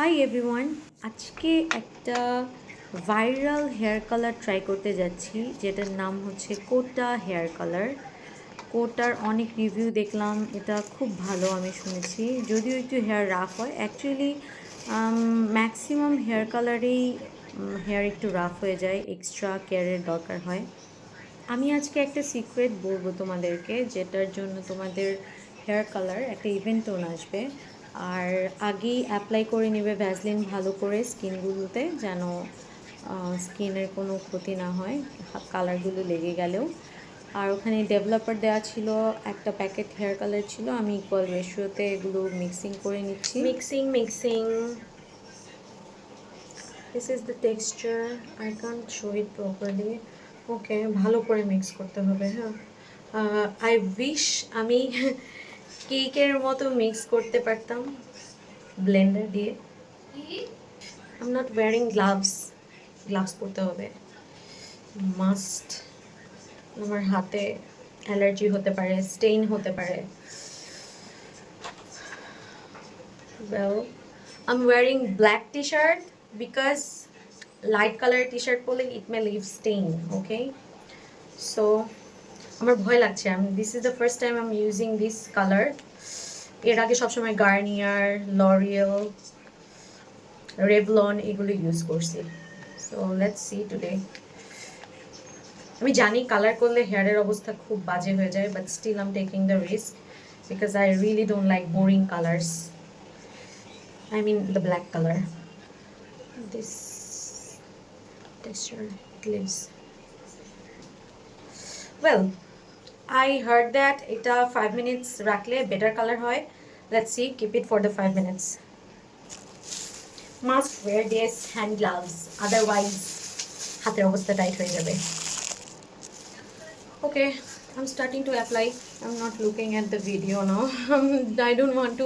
Hi everyone, আজকে একটা viral hair colour try করতে যাচ্ছি যেটার নাম হচ্ছে কোটা হেয়ার কালার। কোটার অনেক রিভিউ দেখলাম, এটা খুব ভালো আমি শুনেছি, যদিও একটু হেয়ার রাফ হয় অ্যাকচুয়ালি। ম্যাক্সিমাম হেয়ার কালারেই হেয়ার একটু রাফ হয়ে যায়, এক্সট্রা কেয়ারের দরকার হয়। আমি আজকে একটা সিক্রেট বলবো তোমাদেরকে, যেটার জন্য তোমাদের হেয়ার কালার একটা ইভেন্ট টোন আসবে। আর আগেই অ্যাপ্লাই করে নেবে ভ্যাসলিন ভালো করে স্কিনগুলোতে, যেন স্কিনের কোনো ক্ষতি না হয় কালারগুলো লেগে গেলেও। আর ওখানে ডেভেলপার দেওয়া ছিল, একটা প্যাকেট হেয়ার কালার ছিল, আমি ইকুয়াল রেশিওতে এগুলো মিক্সিং করে নিচ্ছি। Mixing this is the texture, I can't show it properly. Okay, ভালো করে মিক্স করতে হবে। হ্যাঁ, আই উইশ আমি কেকের মতো মিক্স করতে পারতাম ব্লেন্ডার দিয়ে। I am not wearing gloves, gloves পরতে হবে মাস্ট। আমার হাতে অ্যালার্জি হতে পারে, স্টেইন হতে পারে। Well, I'm wearing black t-shirt because light color t-shirt পরলে it may leave stain, okay? So আমার ভয় লাগছে, this is the first time I am using this colour. এর আগে সবসময় গার্নিয়ার, লরিয়েল, রেভলন এগুলো ইউজ করছি। So let's see today. আমি জানি কালার করলে হেয়ারের অবস্থা খুব বাজে হয়ে যায়, but still I am taking the risk because I really don't like boring colours. I mean the black color. This texture it leaves. Well, I heard that এটা 5 minutes রাখলে better color হয়. Let's see, keep it for the 5 minutes. Must wear this hand gloves, otherwise হাতের অবস্থা tight হয়ে যাবে। Okay, I'm starting to apply. I'm not looking at the video now. I don't want to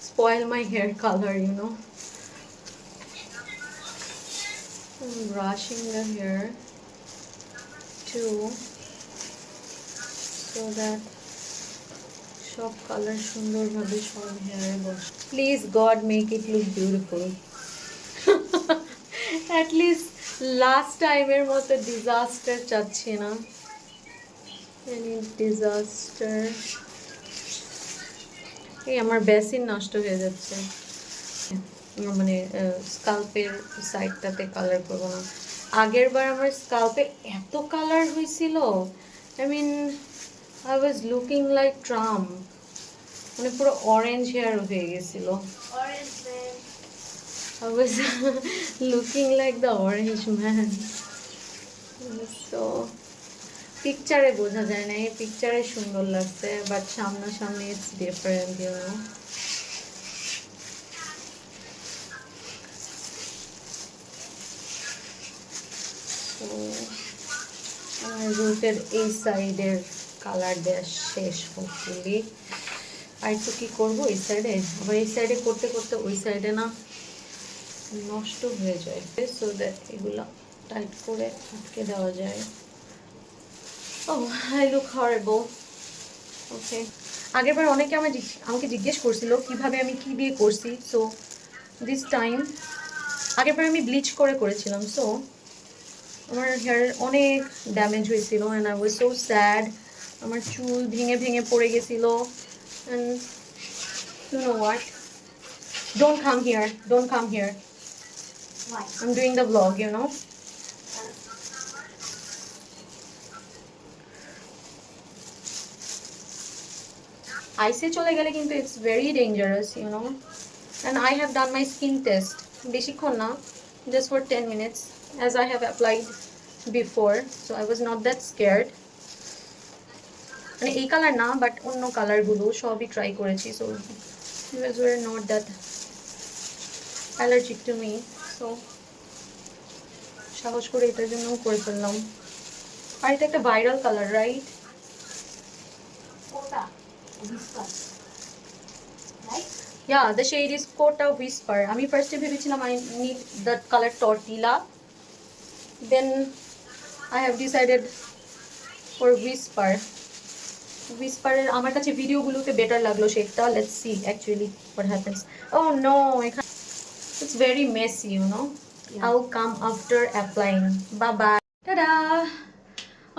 spoil my hair color, you know. I'm brushing the hair too, so that সব colour সুন্দরভাবে সব হেয়ারে বসে। Please god make it look beautiful. At least last টাইমের মতো disaster চাচ্ছি না। Any disaster. এই আমার বেসিন নষ্ট হয়ে যাচ্ছে, মানে স্কাল্পের সাইডটাতে কালার করবো না। আগের বার আমার স্কাল্পে এত কালার হয়েছিল, I mean I was looking like Trump, মানে পুরো অরেঞ্জ হেয়ার হয়ে গেছিল। I was looking like the orange man. So পিকচারে বোঝা যায় না, এই পিকচারে সুন্দর লাগছে, বাট সামনাসামনি ইটস ডিফারেন্ট, ইউ নো। তো আমার রুটের এই সাইডের কালার দেওয়া শেষ হোপফুলি। আর একটু কী করবো এই সাইডে, আবার এই সাইডে করতে করতে ওই সাইডে না নষ্ট হয়ে যায়, সো দ্যাট এগুলো টাইট করে আটকে দেওয়া যায়। Oh, I look horrible. Okay. আগেরবার অনেকে আমাকে জিজ্ঞেস করছিল কিভাবে আমি কি দিয়ে করছি। সো দিস টাইম, আগেরবার আমি ব্লিচ করে করেছিলাম, সো আমার হেয়ার অনেক ড্যামেজ হয়েছিল and I was so sad. আমার চুল ভেঙে ভেঙে পড়ে গেছিল। And you know what, don't come here, don't come here, I am doing the blog, you know. আইসে চলে গেলে কিন্তু it's very dangerous, you know. And I have done my skin test, বেশিক্ষণ না, just for 10 minutes, as I have applied before, so I was not that scared. মানে এই colour না, but অন্য কালারগুলো সবই ট্রাই করেছি, so use were not that allergic to me. So সাহস করে এটার জন্য করে ফেললাম। আর এটা একটা viral colour, right? Yeah, the shade is Kota Whisper. আমি ফার্স্টে ভেবেছিলাম I need that color Tortilla. Then I have decided for Whisper. Whisper এর আমার কাছে ভিডিওগুলোতে বেটার লাগলো শেডটা। Let's see actually what happens. Oh no, It's very messy, you know. I'll come after applying. Bye bye. Ta-da!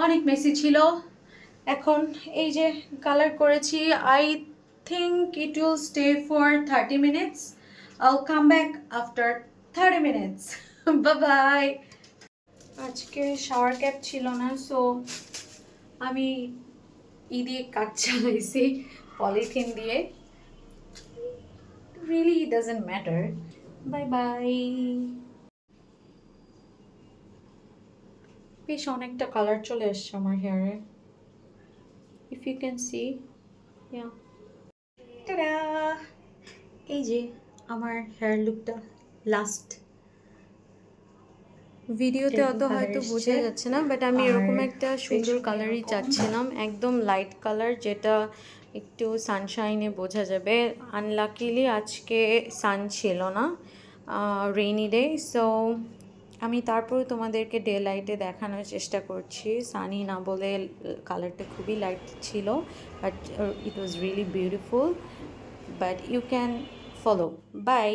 অনেক Messi ছিল। এখন এই যে কালার করেছি, I think it will stay for 30 minutes. I'll come back after 30 minutes. Bye bye. আজকে shower cap ছিল না, so আমি দিয়ে কাজ চালাইছি পলিথিন দিয়ে। Really doesn't matter. Bye bye. বেশ অনেকটা কালার চলে আসছে আমার হেয়ারে, if you can see. Yeah, tada! এই যে আমার হেয়ার লুকটা লাস্ট ভিডিওতে অত হয়তো বোঝা যাচ্ছে না, বাট আমি এরকম একটা সুন্দর কালারই চাচ্ছিলাম, একদম লাইট কালার, যেটা একটু সানশাইনে বোঝা যাবে। আনলাকিলি আজকে সান ছিল না, রেইনি ডে, সো আমি তারপরে তোমাদেরকে ডে লাইটে দেখানোর চেষ্টা করছি। সানি না বলে কালারটা খুবই লাইট ছিল, but it was really beautiful, but you can follow. By.